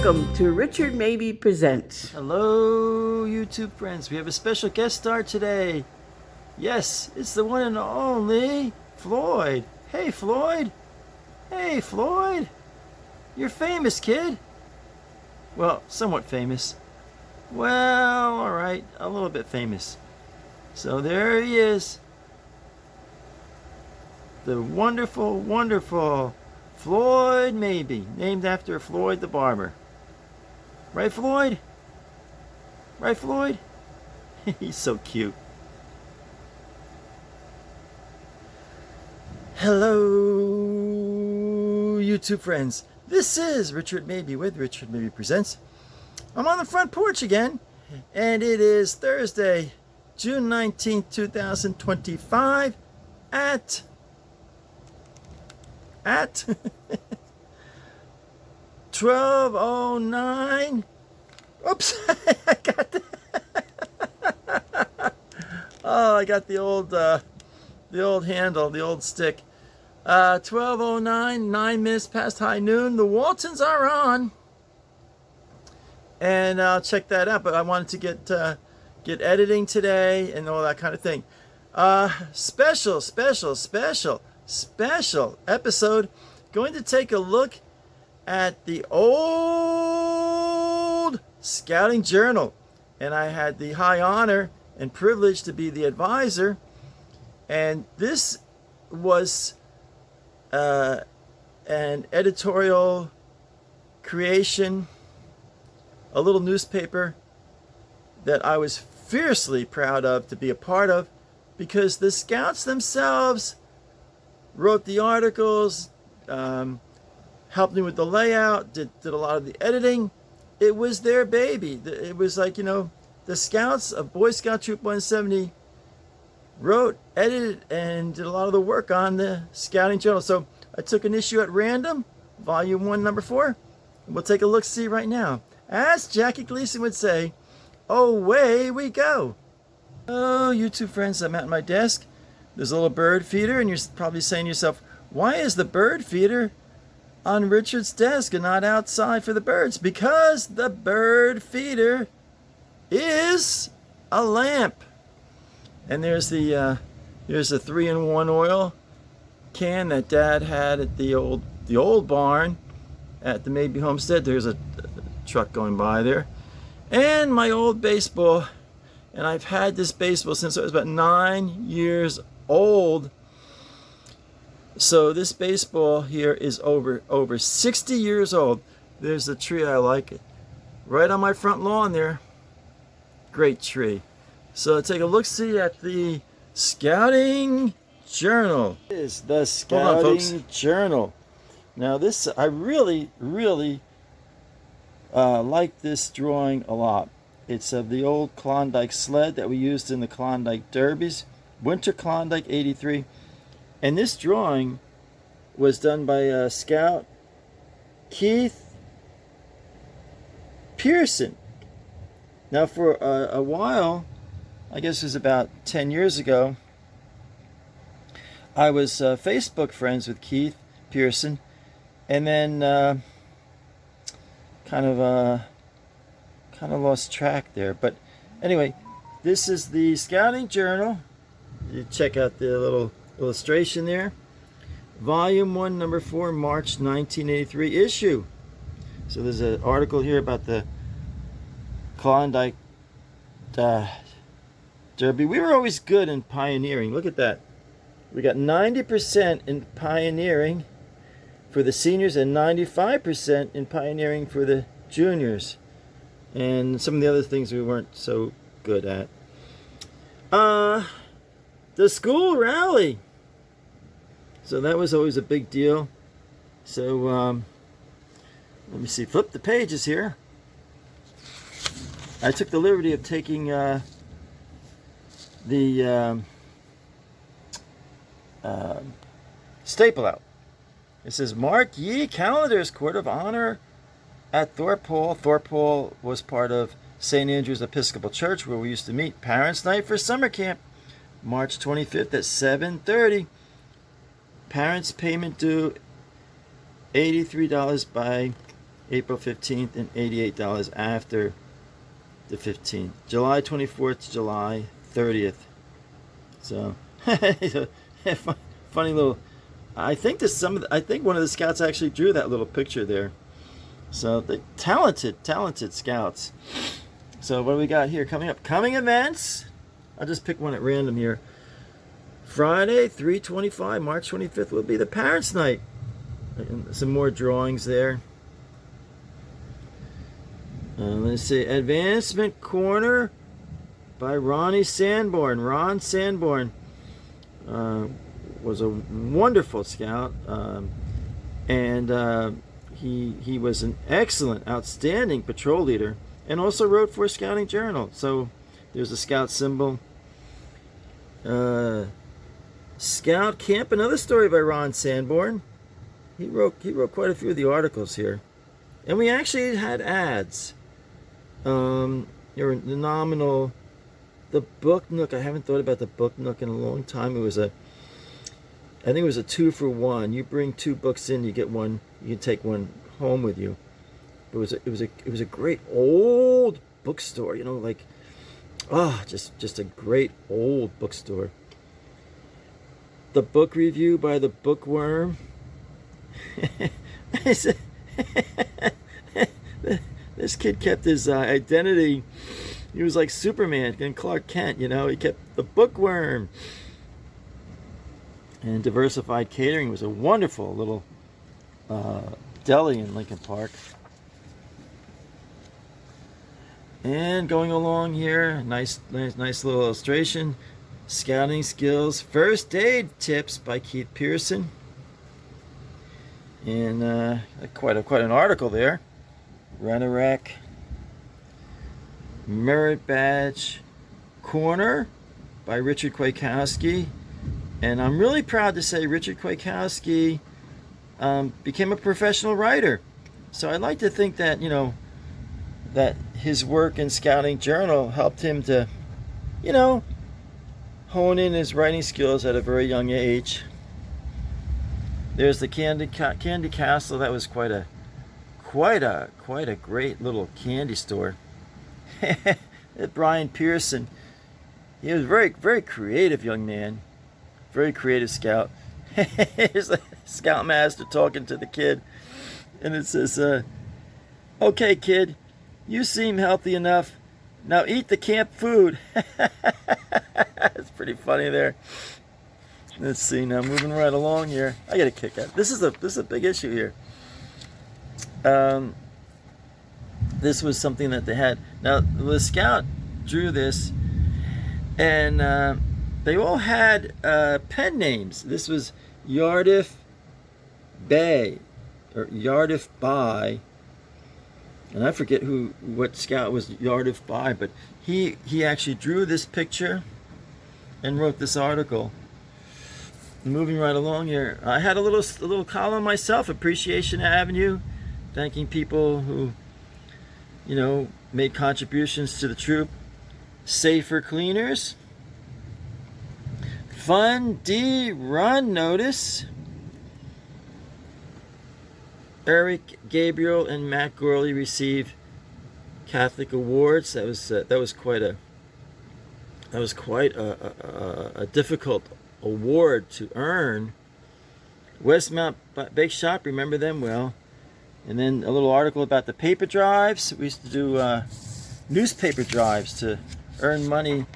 Welcome to Richard Mabey Presents. Hello, YouTube friends. We have a special guest star today. Yes, it's the one and only Floyd. Hey, Floyd. Hey, Floyd. You're famous, kid. Well, somewhat famous. Well, all right, a little bit famous. So there he is. The wonderful, wonderful Floyd Mabey, named after Floyd the barber. Right, Floyd? Right, Floyd? He's so cute. Hello, YouTube friends. This is Richard Mabey with Richard Mabey Presents. I'm on the front porch again, and it is Thursday, June 19th, 2025 at 12:09. Oops, I got the I got the old handle, the old stick. 12:09, 9 minutes past high noon. The Waltons are on, and I'll check that out. But I wanted to get editing today and all that kind of thing. Special episode. Going to take a look at the old Scouting Journal, and I had the high honor and privilege to be the advisor, and this was an editorial creation, a little newspaper that I was fiercely proud of to be a part of, because the Scouts themselves wrote the articles, helped me with the layout, did a lot of the editing. It was their baby. It was like, the Scouts of Boy Scout Troop 170 wrote, edited, and did a lot of the work on the Scouting Journal. So I took an issue at random, volume 1, number 4. And we'll take a look-see right now. As Jackie Gleason would say, away we go. Oh, YouTube friends, I'm at my desk. There's a little bird feeder, and you're probably saying to yourself, why is the bird feeder on Richard's desk and not outside for the birds? Because the bird feeder is a lamp. And there's the here's a 3-in-1 oil can that Dad had at the old barn at the Mabey homestead. There's a truck going by there, and my old baseball. And I've had this baseball since I was about 9 years old. So this baseball here is over 60 years old. There's a tree, I like it, right on my front lawn there. Great tree. So take a look-see at the Scouting Journal. This is the Scouting Journal. Now this, I really like this drawing a lot. It's of the old Klondike sled that we used in the Klondike Derbies, Winter Klondike '83. And this drawing was done by Scout Keith Pearson. Now for a while, I guess it was about 10 years ago, I was Facebook friends with Keith Pearson, and then kind of lost track there. But anyway, this is the Scouting Journal. You check out the little illustration there. Volume 1, number 4, March 1983 issue. So there's an article here about the Klondike Derby. We were always good in pioneering. Look at that. We got 90% in pioneering for the seniors and 95% in pioneering for the juniors. And some of the other things we weren't so good at. The school rally. So that was always a big deal. So let me see. Flip the pages here. I took the liberty of taking the staple out. It says, "Mark ye calendars, Court of Honor at Thorpe Hall." Thorpe Hall was part of St. Andrew's Episcopal Church, where we used to meet. Parents' Night for summer camp, March 25th at 7:30. Parents' payment due $83 by April 15th, and $88 after the 15th. July 24th to July 30th. So, funny little. I think I think one of the scouts actually drew that little picture there. So, the talented scouts. So, what do we got here coming up? Coming events. I'll just pick one at random here. Friday, 3/25, March 25th will be the Parents' Night. And some more drawings there. Let's see, Advancement Corner by Ronnie Sanborn. Ron Sanborn was a wonderful scout, and he was an excellent, outstanding patrol leader, and also wrote for a scouting journal. So there's a scout symbol. Scout Camp, another story by Ron Sanborn. He wrote quite a few of the articles here, and we actually had ads. They were nominal. The Book Nook, I haven't thought about the Book Nook in a long time. I think it was a 2-for-1. You bring 2 books in, you get one. You can take one home with you. It was a great old bookstore. You know, like, just a great old bookstore. The Book Review by the Bookworm. This kid kept his identity. He was like Superman and Clark Kent, you know. He kept the Bookworm. And Diversified Catering was a wonderful little deli in Lincoln Park. And going along here, nice little illustration. Scouting Skills, First Aid Tips by Keith Pearson. And quite an article there. Rent-a-Wreck, Merit Badge Corner by Richard Kwiatkowski. And I'm really proud to say Richard Kwiatkowski became a professional writer. So I'd like to think that, you know, that his work in Scouting Journal helped him to, you know, hone in his writing skills at a very young age. There's the Candy Castle. That was quite a great little candy store. Brian Pearson, he was a very creative young man, very creative scout. Here's the scoutmaster talking to the kid, and it says, "Okay, kid, you seem healthy enough. Now eat the camp food." It's pretty funny there. Let's see, now moving right along here. I got a kick out. This is a big issue here. This was something that they had. Now, the scout drew this, and they all had pen names. This was Yardif Bay, or Yardif by, and I forget what scout was Yardif by, but he actually drew this picture and wrote this article. Moving right along here, I had a little column myself, Appreciation Avenue, thanking people who, you know, made contributions to the troop. Safer Cleaners. Fun D Run Notice. Eric Gabriel and Matt Gorley received Catholic awards. That was quite a difficult award to earn. Westmount Bake Shop, remember them well. And then a little article about the paper drives. We used to do newspaper drives to earn money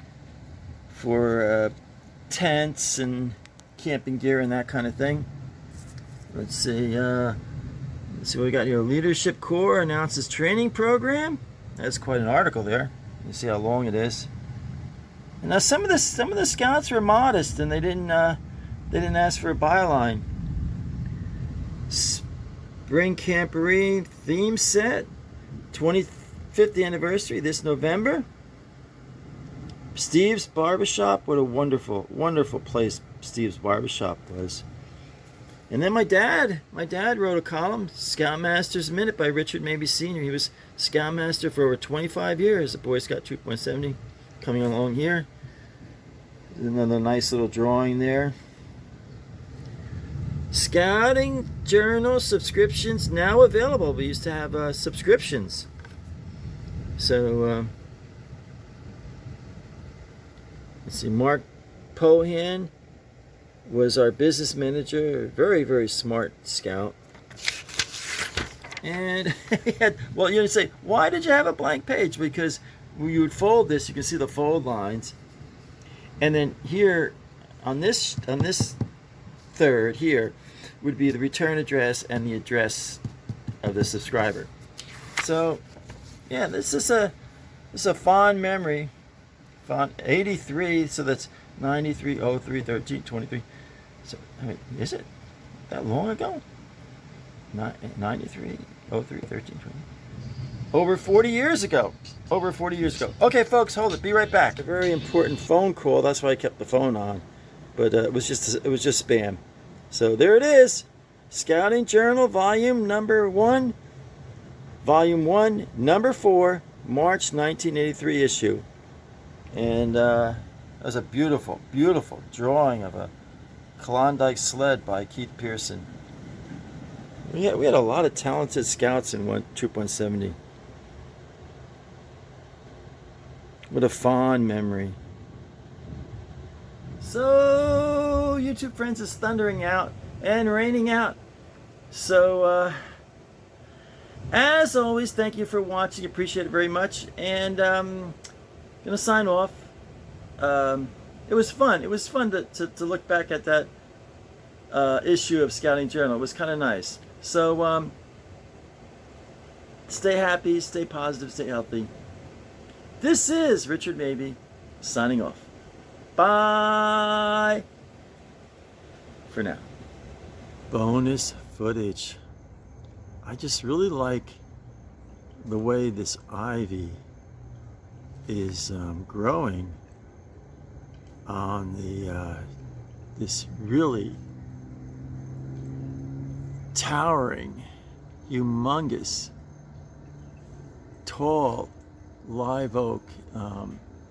for tents and camping gear and that kind of thing. Let's see what we got here. Leadership Corps announces training program. That's quite an article there. You see how long it is. And now some of the scouts were modest, and they didn't ask for a byline. Spring Camporee theme set, 25th anniversary this November. Steve's Barbershop, what a wonderful place Steve's Barbershop was. And then my dad wrote a column, Scoutmaster's Minute by Richard Mabey Sr. He was Scoutmaster for over 25 years, the Boy Scout Troop 170. Coming along here, another nice little drawing there. Scouting Journal subscriptions now available. We used to have subscriptions. So, let's see, Mark Pohan was our business manager, very, very smart scout. And he had, well, you're going to say, why did you have a blank page? Because when you would fold this, you can see the fold lines. And then here, on this third here, would be the return address and the address of the subscriber. So, yeah, this is a fond memory. Font 83, so that's 93, 03, 13, 23. So, I mean, is it that long ago? 93, 03, 13, 20. Over 40 years ago. Over 40 years ago. Okay, folks, hold it. Be right back. A very important phone call. That's why I kept the phone on. But it was just spam. So there it is. Scouting Journal, volume number 1. Volume 1, number 4, March 1983 issue. And that was a beautiful, beautiful drawing of a Klondike sled by Keith Pearson. We had a lot of talented scouts in Troop 170. What a fond memory. So, YouTube friends, it's thundering out and raining out. So, as always, thank you for watching. Appreciate it very much. And gonna sign off. It was fun. It was fun to look back at that issue of Scouting Journal. It was kind of nice. So, stay happy, stay positive, stay healthy. This is Richard Mabey signing off. Bye for now. Bonus footage. I just really like the way this ivy is growing on the this really towering, humongous, tall live oak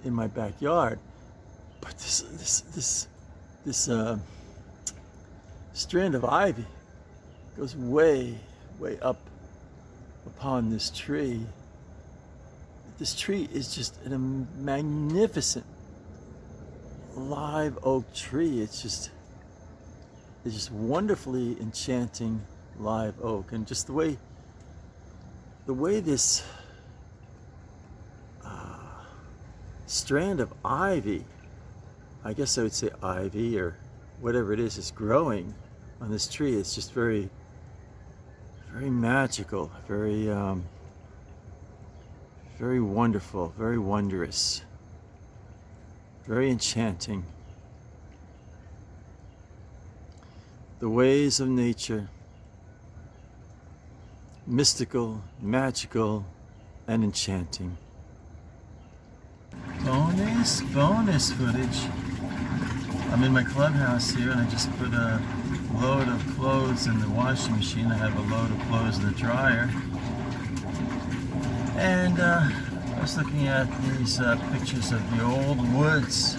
in my backyard. But this strand of ivy goes way up upon this tree. This tree is just a magnificent live oak tree. It's just wonderfully enchanting live oak, and just the way this strand of ivy, I guess I would say ivy or whatever it is growing on this tree. It's just very, very magical, very very wonderful, very wondrous, very enchanting. The ways of nature, mystical, magical, and enchanting. Bonus footage. I'm in my clubhouse here, and I just put a load of clothes in the washing machine. I have a load of clothes in the dryer. And I was looking at these pictures of the old woods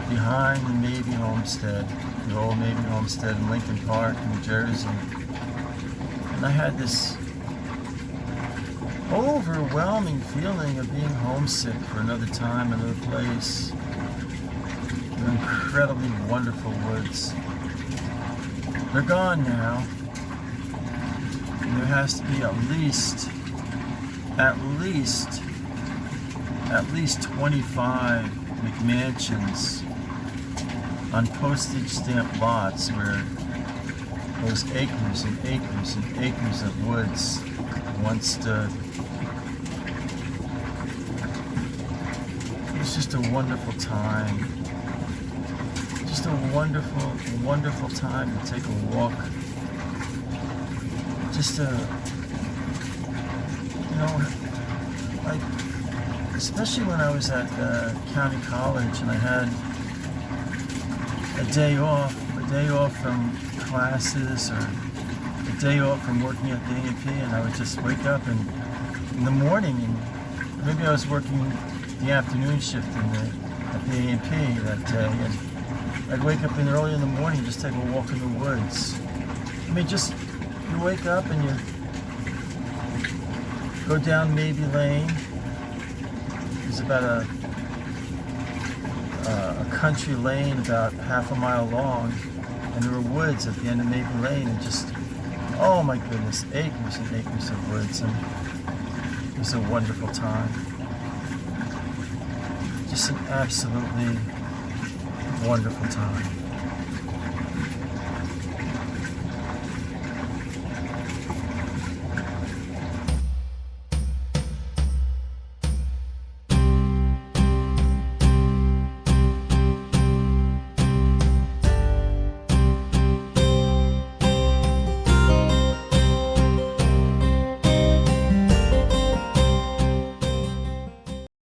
behind the Mabey homestead, the old Mabey homestead in Lincoln Park, New Jersey. And I had this overwhelming feeling of being homesick for another time, another place. They're incredibly wonderful woods. They're gone now. And there has to be at least 25 McMansions on postage stamp lots where those acres and acres and acres of woods once stood. It was just a wonderful time. Just a wonderful, wonderful time to take a walk. Just like, especially when I was at county college and I had a day off from classes or a day off from working at the A&P, and I would just wake up and in the morning, and maybe I was working the afternoon shift at the A&P that day, and I'd wake up early in the morning and just take a walk in the woods. I mean, just you wake up and you go down Mabey Lane. It's about a country lane about half a mile long, and there were woods at the end of Mabey Lane, and just, oh my goodness, acres and acres of woods, and it was a wonderful time. Just an absolutely wonderful time.